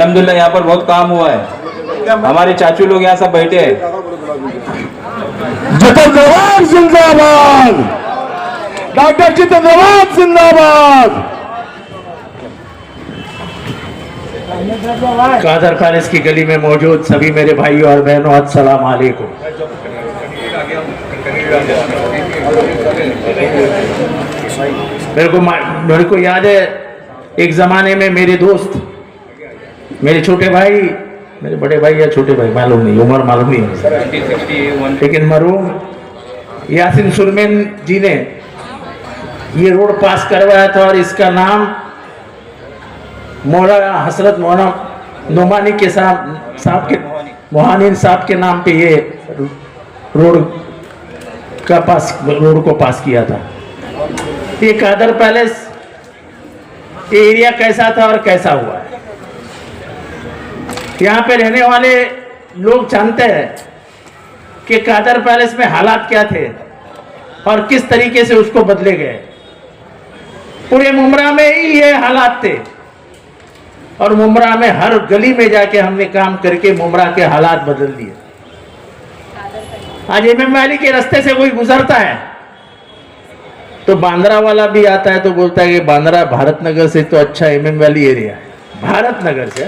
अल्हम्दुलिल्लाह यहाँ पर बहुत काम हुआ है। हमारे चाचू लोग यहाँ सब बैठे हैं। जितेंद्र नवाब जिंदाबाद, डॉक्टर जितेंद्र नवाब जिंदाबाद। कादर पैलेस की गली में मौजूद सभी मेरे भाइयों और बहनों, अस्सलाम वालेकुम। मेरे को याद है एक जमाने में मेरे दोस्त, मेरे छोटे भाई, मेरे बड़े भाई या छोटे भाई मालूम नहीं, उम्र मालूम नहीं है, लेकिन मरहूम यासिन सुरमैन जी ने ये रोड पास करवाया था और इसका नाम मौलाना हसरत मौलाना नुमानी के साहब के मोहानी साहब के नाम पे ये रोड को पास किया था। ये कादर पैलेस एरिया कैसा था और कैसा हुआ है, यहाँ पे रहने वाले लोग जानते हैं कि कादर पैलेस में हालात क्या थे और किस तरीके से उसको बदले गए। पूरे मुमरा में ही ये हालात थे और मुमरा में हर गली में जाके हमने काम करके मुमरा के हालात बदल दिए। आज इमाम वैली के रास्ते से कोई गुजरता है तो बांद्रा वाला भी आता है तो बोलता है कि बांद्रा भारत नगर से तो अच्छा इमाम वैली एरिया है। भारत नगर से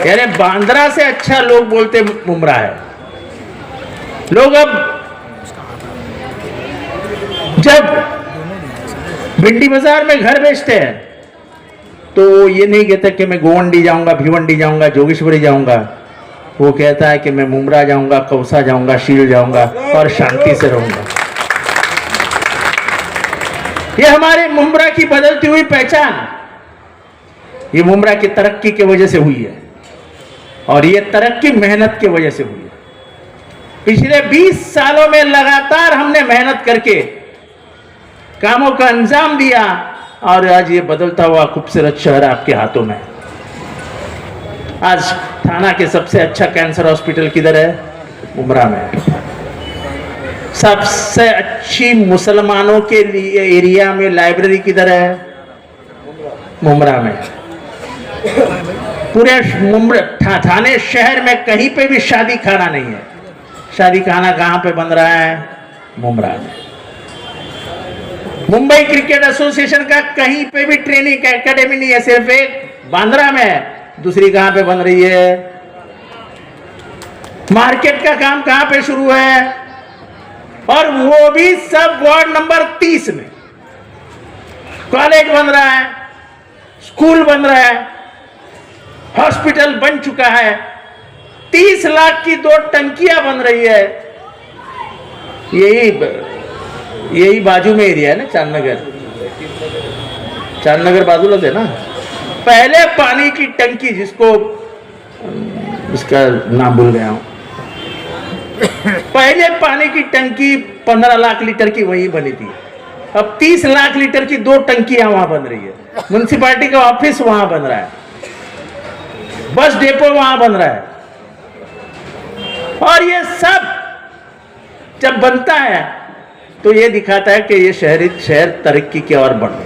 यानी बांद्रा से अच्छा लोग बोलते मुमरा है। लोग अब जब भिंडी बाजार में घर बेचते हैं तो ये नहीं कहता कि मैं गोवंडी जाऊंगा, भिवंडी जाऊंगा, जोगेश्वरी जाऊंगा। वो कहता है कि मैं मुमरा जाऊंगा, कौसा जाऊंगा, शील जाऊंगा और शांति से रहूंगा। ये हमारे मुमरा की बदलती हुई पहचान ये मुमरा की तरक्की की वजह से हुई है और ये तरक्की मेहनत की वजह से हुई है। पिछले 20 सालों में लगातार हमने मेहनत करके कामों का अंजाम दिया और आज ये बदलता हुआ खूबसूरत शहर आपके हाथों में। आज थाना के सबसे अच्छा कैंसर हॉस्पिटल किधर है? मुमरा में। सबसे अच्छी मुसलमानों के लिए एरिया में लाइब्रेरी किधर है? मुमरा में। पूरे थाने शहर में कहीं पे भी शादी खाना नहीं है। शादी खाना कहां पे बन रहा है? मुमरा में। मुंबई क्रिकेट एसोसिएशन का कहीं पे भी ट्रेनिंग एकेडमी नहीं है, सिर्फ एक बांद्रा में है। दूसरी कहां पे बन रही है? मार्केट का काम कहां पे शुरू है? और वो भी सब वार्ड नंबर 30 में। कॉलेज बन रहा है, स्कूल बन रहा है, हॉस्पिटल बन चुका है, 30 लाख की 2 टंकियां बन रही है। यही बाजू में एरिया है ना, चांदनगर बाजूला है ना। पहले पानी की टंकी, जिसको उसका नाम भूल गया हूं, पहले पानी की टंकी 15 लाख लीटर की वही बनी थी। अब 30 लाख लीटर की 2 टंकियां वहां बन रही है। म्युनिसिपैलिटी का ऑफिस वहां बन रहा है, बस डेपो वहां बन रहा है। और ये सब जब बनता है तो ये दिखाता है कि ये शहर तरक्की की ओर बढ़ रहा है।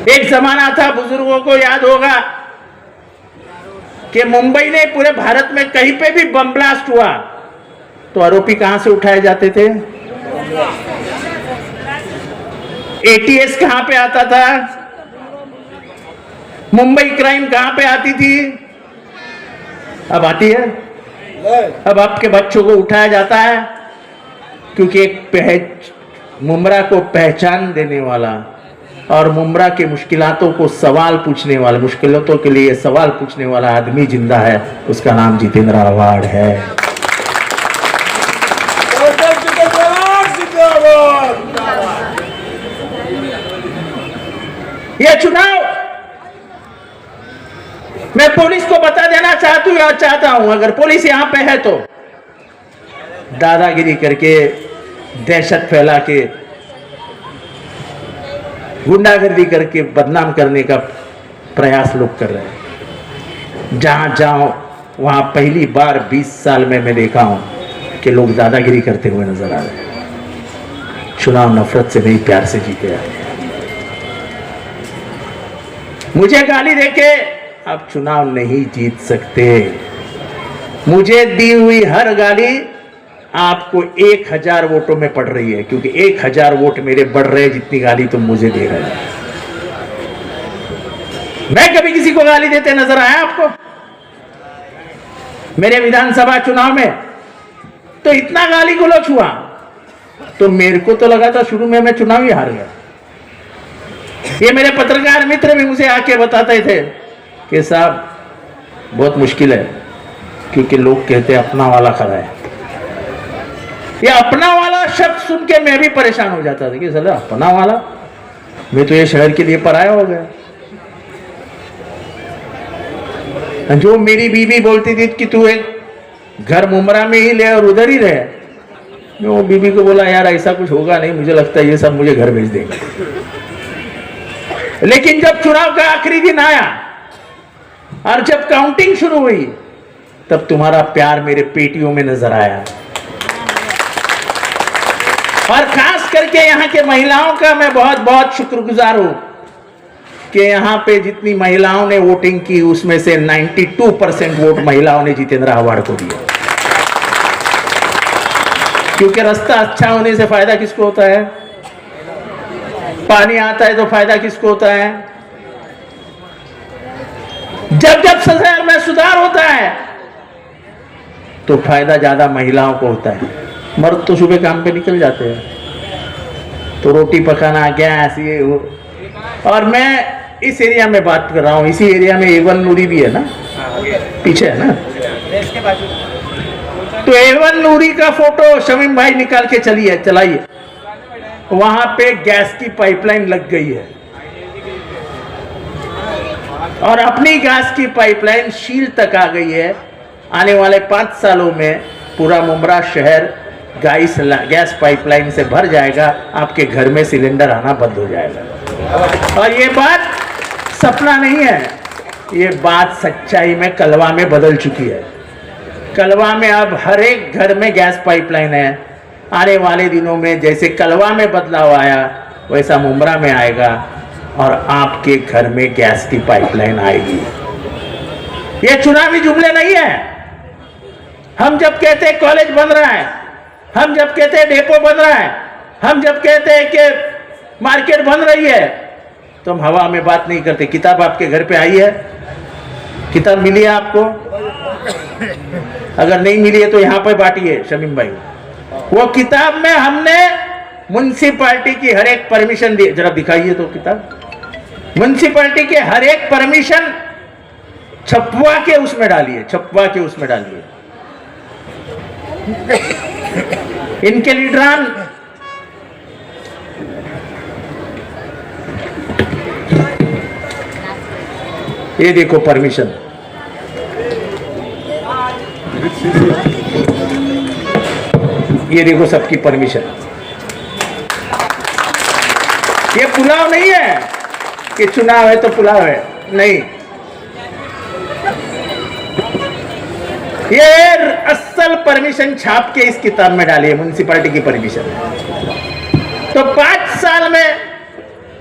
एक जमाना था, बुजुर्गों को याद होगा, कि मुंबई ने पूरे भारत में कहीं पे भी बम ब्लास्ट हुआ तो आरोपी कहां से उठाए जाते थे? एटीएस कहां पे आता था? मुंबई क्राइम कहां पे आती थी? अब आती है? अब आपके बच्चों को उठाया जाता है क्योंकि एक मुमरा को पहचान देने वाला और मुमरा के मुश्किलातों को सवाल पूछने वाला, मुश्किलातों के लिए सवाल पूछने वाला आदमी जिंदा है। उसका नाम जितेंद्र आवाड है। यह चुनाव मैं पुलिस को बता देना चाहता हूं, अगर पुलिस यहां पे है तो दादागिरी करके, दहशत फैला के, गुंडागर्दी करके बदनाम करने का प्रयास लोग कर रहे हैं। जहां जाओ वहां पहली बार 20 साल में मैं देखा हूं कि लोग दादागिरी करते हुए नजर आ रहे हैं। चुनाव नफरत से नहीं, प्यार से जीते हैं। मुझे गाली देके आप चुनाव नहीं जीत सकते। मुझे दी हुई हर गाली आपको 1000 वोटों में पड़ रही है, क्योंकि 1000 वोट मेरे बढ़ रहे हैं जितनी गाली तुम मुझे दे रहे हो। मैं कभी किसी को गाली देते नजर आया आपको? मेरे विधानसभा चुनाव में तो इतना गाली गलौज हुआ, तो मेरे को तो लगा था शुरू में मैं चुनाव ही हार गया। ये मेरे पत्रकार मित्र भी मुझे आके बताते थे कि साहब बहुत मुश्किल है, क्योंकि लोग कहते हैं अपना वाला खड़ा है। ये अपना वाला शब्द सुन के मैं भी परेशान हो जाता था कि साला अपना वाला, मैं तो ये शहर के लिए पराया हो गया। जो मेरी बीवी बोलती थी कि तू एक घर मुमरा में ही ले और उधर ही रहे, मैं वो बीवी को बोला यार ऐसा कुछ होगा नहीं, मुझे लगता है ये सब मुझे घर भेज देंगे। लेकिन जब चुनाव का आखिरी दिन आया और जब काउंटिंग शुरू हुई, तब तुम्हारा प्यार मेरे पेटियों में नजर आया। और खास करके यहाँ के महिलाओं का मैं बहुत बहुत शुक्रगुजार हूं कि यहाँ पे जितनी महिलाओं ने वोटिंग की उसमें से 92% वोट महिलाओं ने जितेंद्र आव्हाड को दिया। क्योंकि रास्ता अच्छा होने से फायदा किसको होता है? पानी आता है तो फायदा किसको होता है? जब जब शहर में सुधार होता है तो फायदा ज्यादा महिलाओं को होता है। मर्द तो सुबह काम पे निकल जाते हैं, तो रोटी पकाना, गैस, ये वो। और मैं इस एरिया में बात कर रहा हूँ, इसी एरिया में एवन नूरी भी है ना, पीछे है ना, तो एवन नूरी का फोटो शमीम भाई निकाल के चलाइए। वहां पे गैस की पाइपलाइन लग गई है और अपनी गैस की पाइपलाइन शील तक आ गई है। आने वाले 5 सालों में पूरा मुमरा शहर गैस पाइपलाइन से भर जाएगा, आपके घर में सिलेंडर आना बंद हो जाएगा। और ये बात सपना नहीं है, ये बात सच्चाई में कलवा में बदल चुकी है। कलवा में अब हर एक घर में गैस पाइपलाइन है। आने वाले दिनों में जैसे कलवा में बदलाव आया वैसा मुमरा में आएगा और आपके घर में गैस की पाइपलाइन आएगी। ये चुनावी जुमले नहीं है। हम जब कहते हैं कॉलेज बन रहा है, हम जब कहते हैं डेपो बन रहा है, हम जब कहते हैं कि मार्केट बन रही है, तो हम हवा में बात नहीं करते। किताब आपके घर पे आई है, किताब मिली है आपको? अगर नहीं मिली है तो यहां पर बांटिए शमीम भाई। वो किताब में हमने म्युनिसिपैलिटी की हर एक परमिशन दी, जरा दिखाइए तो किताब। म्युनिसिपैलिटी के हर एक परमिशन छपवा के उसमें डालिए, छपवा के उसमें डालिए। इनके लीडरान ये देखो परमिशन, ये देखो सबकी परमिशन। ये पुलाव नहीं है कि चुनाव है तो पुलाव है, नहीं। ये असल परमिशन छाप के इस किताब में डाली है, म्युनिसिपैलिटी की परमिशन। तो 5 साल में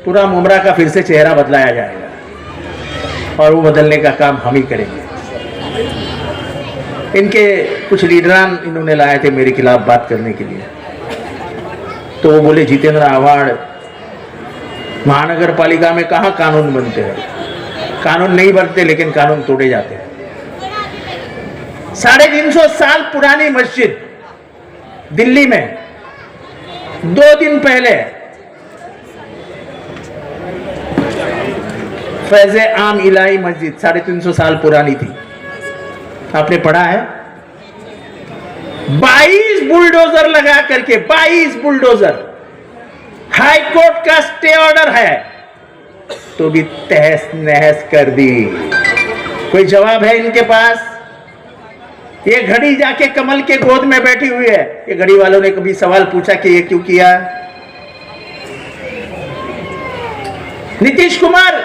पूरा मुमरा का फिर से चेहरा बदलाया जाएगा और वो बदलने का काम हम ही करेंगे। इनके कुछ लीडरान इन्होंने लाए थे मेरे खिलाफ बात करने के लिए, तो वो बोले जितेंद्र आव्हाड, महानगर पालिका में कहाँ कानून बनते हैं? कानून नहीं बनते लेकिन कानून तोड़े जाते हैं। 350 साल पुरानी मस्जिद दिल्ली में 2 दिन पहले फैज़े आम इलाही मस्जिद 350 साल पुरानी थी, आपने पढ़ा है? 22 बुलडोजर लगा करके, 22 बुलडोजर, हाई कोर्ट का स्टे ऑर्डर है तो भी तहस नहस कर दी। कोई जवाब है इनके पास? ये घड़ी जाके कमल के गोद में बैठी हुई है। ये घड़ी वालों ने कभी सवाल पूछा कि ये क्यों किया? नीतीश कुमार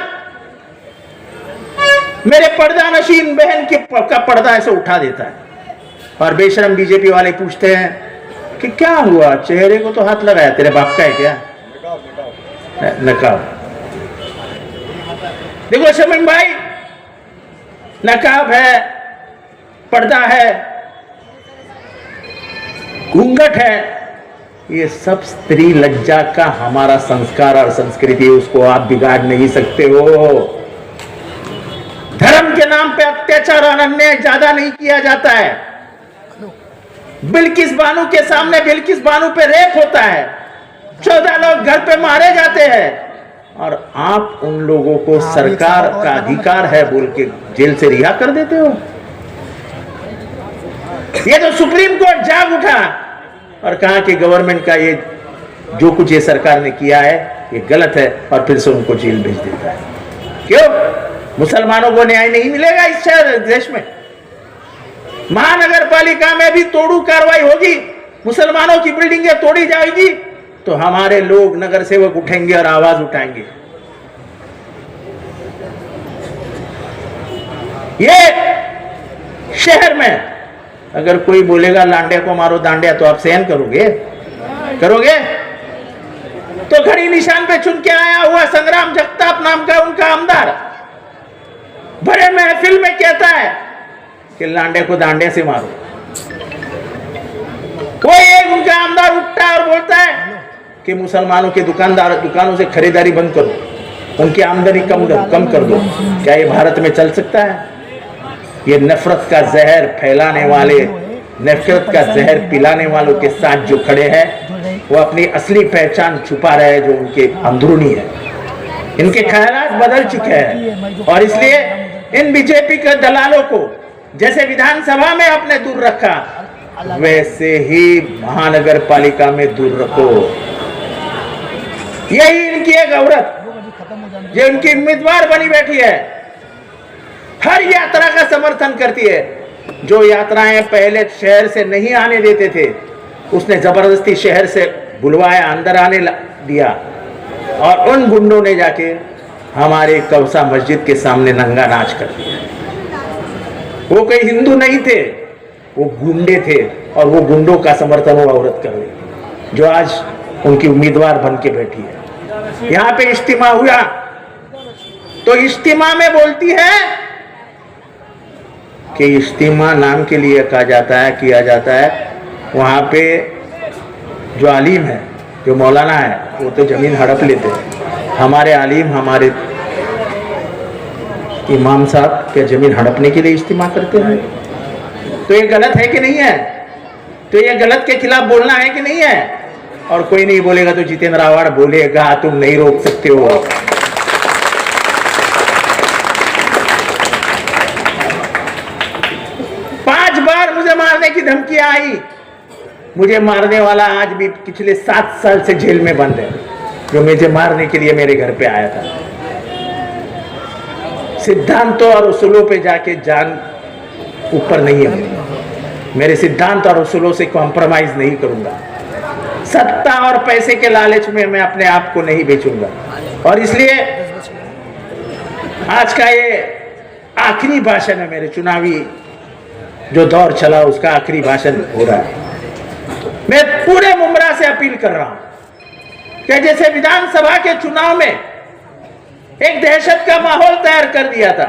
मेरे पर्दा नशीन बहन का पर्दा ऐसे उठा देता है और बेशरम बीजेपी वाले पूछते हैं कि क्या हुआ, चेहरे को तो हाथ लगाया, तेरे बाप का है क्या? नकाब। देखो शमीम भाई, नकाब है, पर्दा है, घूंघट है, ये सब स्त्री लज्जा का हमारा संस्कार और संस्कृति है, उसको आप बिगाड़ नहीं सकते हो। धर्म के नाम पे अत्याचार और अन्याय ज्यादा नहीं किया जाता है। बिल्किस बानो के सामने बिल्किस बानो पे रेप होता है, 14 लोग घर पे मारे जाते हैं, और आप उन लोगों को सरकार का अधिकार है बोल के जेल से रिहा कर देते हो। ये तो सुप्रीम कोर्ट जाग उठा और कहा कि गवर्नमेंट का ये जो कुछ ये सरकार ने किया है ये गलत है, और फिर से उनको जेल भेज देता है। क्यों? मुसलमानों को न्याय नहीं मिलेगा इस शहर देश में? महानगर पालिका में भी तोड़ू कार्रवाई होगी, मुसलमानों की बिल्डिंगें तोड़ी जाएगी, तो हमारे लोग नगर सेवक उठेंगे और आवाज उठाएंगे। ये शहर में अगर कोई बोलेगा लांडिया को मारो दांडिया, तो आप सहन करोगे? तो घड़ी निशान पे चुन के आया हुआ संग्राम जगताप नाम का उनका आमदार बड़े महफिल में कहता है कि लांडे को दांडे से मारो। कोई एक उनका आमदार उठता है और बोलता है कि मुसलमानों के दुकानों से खरीदारी बंद करो, उनकी आमदनी कम कर दो। क्या ये भारत में चल सकता है? ये नफरत का जहर फैलाने वाले, नफरत का जहर पिलाने वालों के साथ जो खड़े हैं वो अपनी असली पहचान छुपा रहे हैं, जो उनके अंदरूनी है। इनके ख्यालात बदल चुके हैं, और इसलिए इन बीजेपी के दलालों को जैसे विधानसभा में आपने दूर रखा, वैसे ही महानगर पालिका में दूर रखो। यही इनकी एक औरत जो इनकी उम्मीदवार बनी बैठी है, हर यात्रा का समर्थन करती है। जो यात्राएं पहले शहर से नहीं आने देते थे, उसने जबरदस्ती शहर से बुलवाया, अंदर आने दिया, और उन गुंडों ने जाके हमारे कौसा मस्जिद के सामने नंगा नाच कर दिया। वो कोई हिंदू नहीं थे, वो गुंडे थे, और वो गुंडों का समर्थन वो औरत कर रही, जो आज उनकी उम्मीदवार बन के बैठी है। यहाँ पे इज्तिमा हुआ, तो इज्तिमा में बोलती है कि इज्तिमा नाम के लिए किया जाता है। वहाँ पे जो आलिम है, जो मौलाना है, वो तो जमीन हड़प लेते हैं। हमारे आलिम, हमारे इमाम साहब क्या जमीन हड़पने के लिए इज्तिमा करते हैं? तो ये गलत है कि नहीं है? तो ये गलत के खिलाफ बोलना है कि नहीं है? और कोई नहीं बोलेगा तो जितेंद्र आवाड़ बोलेगा, तुम नहीं रोक सकते हो। मुझे मारने की धमकियां आई। मुझे मारने वाला आज भी पिछले 7 साल से जेल में बंद है, जो मुझे मारने के लिए मेरे घर पे आया था। सिद्धांतों और उसूलों पे जाके जान ऊपर नहीं है। मेरे सिद्धांत और उसूलों से कॉम्प्रोमाइज नहीं करूंगा। सत्ता और पैसे के लालच में मैं अपने आप को नहीं बेचूंगा। और इसलिए आज का ये आखिरी भाषण है, मेरे चुनावी जो दौर चला उसका आखिरी भाषण हो रहा है। मैं पूरे मुमरा से अपील कर रहा हूं कि जैसे विधानसभा के चुनाव में एक दहशत का माहौल तैयार कर दिया था,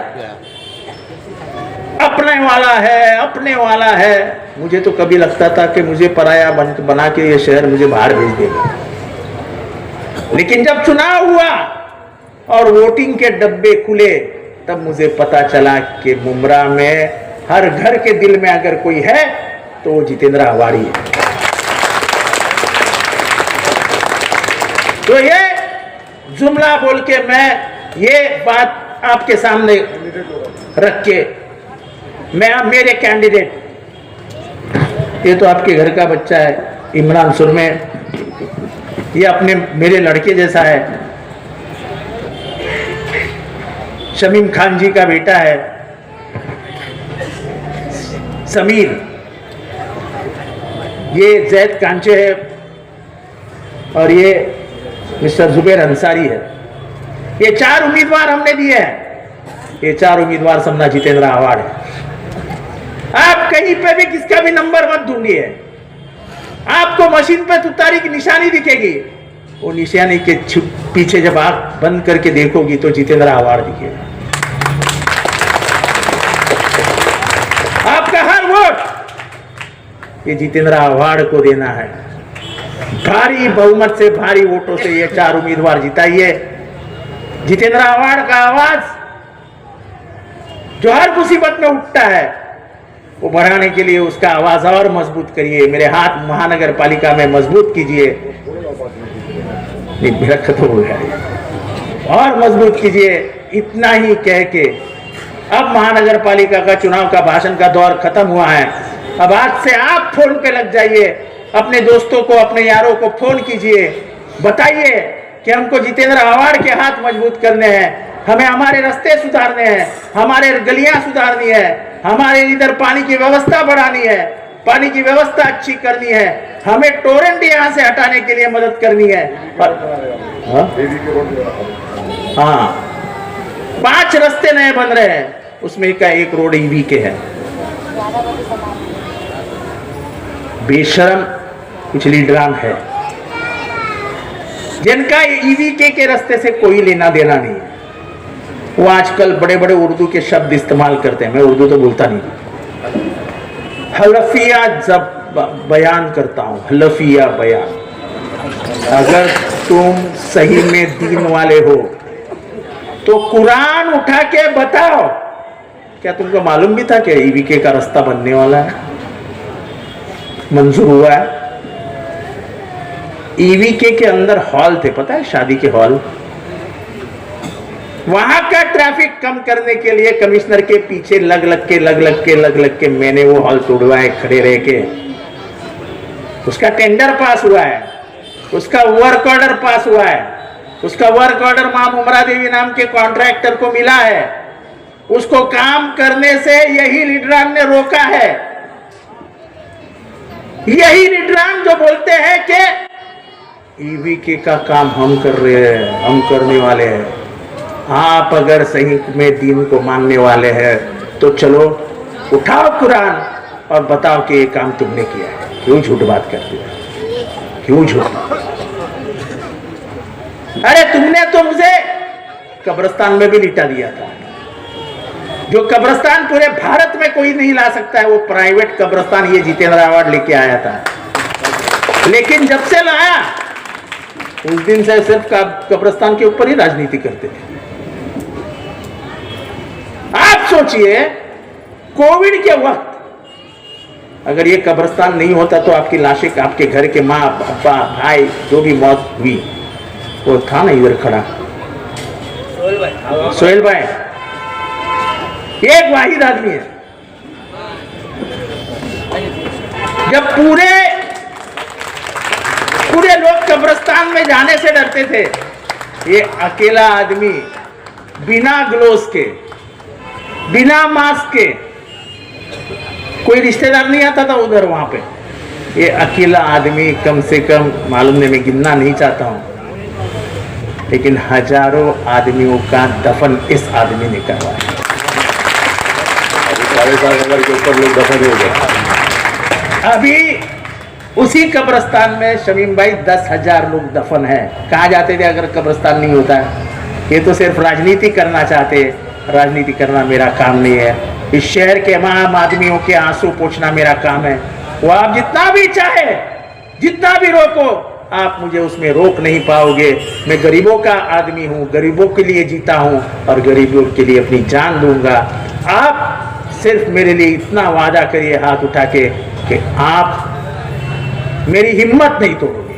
अपने वाला है, मुझे तो कभी लगता था कि मुझे पराया बना के ये शहर मुझे बाहर भेज देगा। लेकिन जब चुनाव हुआ और वोटिंग के डब्बे खुले, तब मुझे पता चला कि मुमरा में हर घर के दिल में अगर कोई है तो वो जितेंद्र आवाड़ी है। तो ये जुमला बोल के मैं ये बात आपके सामने रख के मेरे कैंडिडेट, ये तो आपके घर का बच्चा है इमरान सुरमे, ये मेरे लड़के जैसा है, शमीम खान जी का बेटा है समीर, ये जैद कांचे है, और ये मिस्टर जुबेर अंसारी है। ये 4 उम्मीदवार हमने दिए हैं। ये 4 उम्मीदवार समझा जितेंद्र आवाड़ है। आप कहीं पे भी किसका भी नंबर मत ढूंढिए, आपको मशीन पे तुतारी की निशानी दिखेगी, वो निशानी के पीछे जब आंख बंद करके देखोगी तो जितेंद्र आवाड़ दिखेगा। कि जितेंद्र आव्हाड को देना है। भारी बहुमत से, भारी वोटों से ये 4 उम्मीदवार जिताइए। जितेंद्र आव्हाड का आवाज जो हर मुसीबत में उठता है वो बढ़ाने के लिए उसका आवाज और मजबूत करिए। मेरे हाथ महानगर पालिका में मजबूत कीजिए। मेरा खत्म हो गया, और मजबूत कीजिए। इतना ही कह के अब महानगर पालिका का चुनाव का भाषण का दौर खत्म हुआ है। अब आज से आप फोन पे लग जाइए, अपने दोस्तों को, अपने यारों को फोन कीजिए, बताइए कि हमको जितेंद्र आव्हाड के हाथ मजबूत करने हैं, हमें हमारे रास्ते सुधारने हैं, हमारे गलियां सुधारनी है, हमारे इधर पानी की व्यवस्था बढ़ानी है, पानी की व्यवस्था अच्छी करनी है, हमें टोरेंट यहां से हटाने के लिए मदद करनी है। हाँ, 5 रास्ते नए बन रहे हैं, उसमें का एक रोड ईवी के है। बेशरम कुछ लीडरान है जिनका ईवी के रास्ते से कोई लेना देना नहीं है। वो आजकल बड़े बड़े उर्दू के शब्द इस्तेमाल करते हैं, मैं उर्दू तो बोलता नहीं। हलफिया जब बयान करता हूं, हलफिया बयान, अगर तुम सही में दीन वाले हो तो कुरान उठा के बताओ। क्या तुमको मालूम भी था कि ईवीके का रास्ता बनने वाला है, मंजूर हुआ है? ईवीके के अंदर हॉल थे, पता है, शादी के हॉल। वहां का ट्रैफिक कम करने के लिए कमिश्नर के पीछे लग लग के मैंने वो हॉल तोड़वाए खड़े रह के। उसका टेंडर पास हुआ है, उसका वर्क ऑर्डर पास हुआ है, उसका वर्क ऑर्डर मां मुमरा देवी नाम के कॉन्ट्रैक्टर को मिला है। उसको काम करने से यही लीडरान ने रोका है। यही लीडरान जो बोलते हैं कि ईवीके का काम हम कर रहे हैं, हम करने वाले हैं। आप अगर सही में दीन को मानने वाले हैं तो चलो उठाओ कुरान और बताओ कि ये काम तुमने किया है। क्यों झूठ बात करते हो, क्यों झूठ? अरे तुमने तो मुझे कब्रिस्तान में भी लिटा दिया था। जो कब्रिस्तान पूरे भारत में कोई नहीं ला सकता है, वो प्राइवेट कब्रिस्तान ये जितेंद्र आव्हाड लेके आया था। लेकिन जब से लाया उस दिन से सिर्फ कब्रिस्तान के ऊपर ही राजनीति करते थे। आप सोचिए, कोविड के वक्त अगर ये कब्रिस्तान नहीं होता तो आपकी लाशें, आपके घर के माँ, पापा, भाई जो भी मौत हुई, वो था ना इधर खड़ा, सोहेल भाई, एक वाहिद आदमी है। जब पूरे लोग कब्रिस्तान में जाने से डरते थे, ये अकेला आदमी बिना ग्लोव्स के, बिना मास्क के, कोई रिश्तेदार नहीं आता था उधर वहां पे। ये अकेला आदमी, कम से कम मालूम नहीं, मैं गिनना नहीं चाहता हूं, लेकिन हजारों आदमियों का दफन इस आदमी ने करवाया। 7,500 के ऊपर लोग दफन हो गए। अभी उसी कब्रिस्तान में शमीम भाई 10,000 लोग दफन है। कहाँ जाते थे अगर कब्रिस्तान नहीं होता है? ये तो सिर्फ राजनीति करना चाहते। राजनीति करना मेरा काम नहीं है। इस शहर के आम आदमियों के आंसू पोंछना मेरा काम है। वो आप जितना भी चाहे, जितना भी रोको, आप मुझे उसमें रोक नहीं पाओगे। मैं गरीबों का आदमी हूँ, गरीबों के लिए जीता हूँ और गरीबों के लिए अपनी जान दूंगा। आप सिर्फ मेरे लिए इतना वादा करिए हाथ उठा के कि आप मेरी हिम्मत नहीं तोड़ोगे।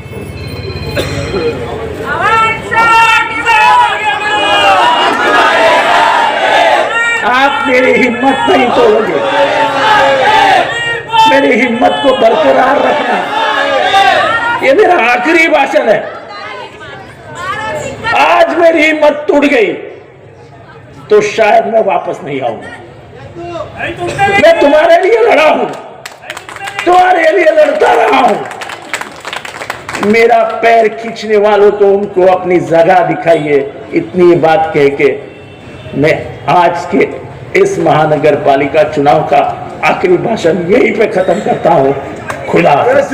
आप मेरी हिम्मत नहीं तोड़ोगे। मेरी हिम्मत को बरकरार रखना, ये मेरा आखिरी भाषण है। आज मेरी हिम्मत टूट गई तो शायद मैं वापस नहीं आऊंगा। मैं तुम्हारे लिए लड़ा हूं, तुम्हारे लिए लड़ता रहा हूं। मेरा पैर खींचने वालों को उनको अपनी जगह दिखाइए। इतनी बात कह के मैं आज के इस महानगर पालिका चुनाव का आखिरी भाषण यहीं पे खत्म करता हूं। खुदा हाफिज।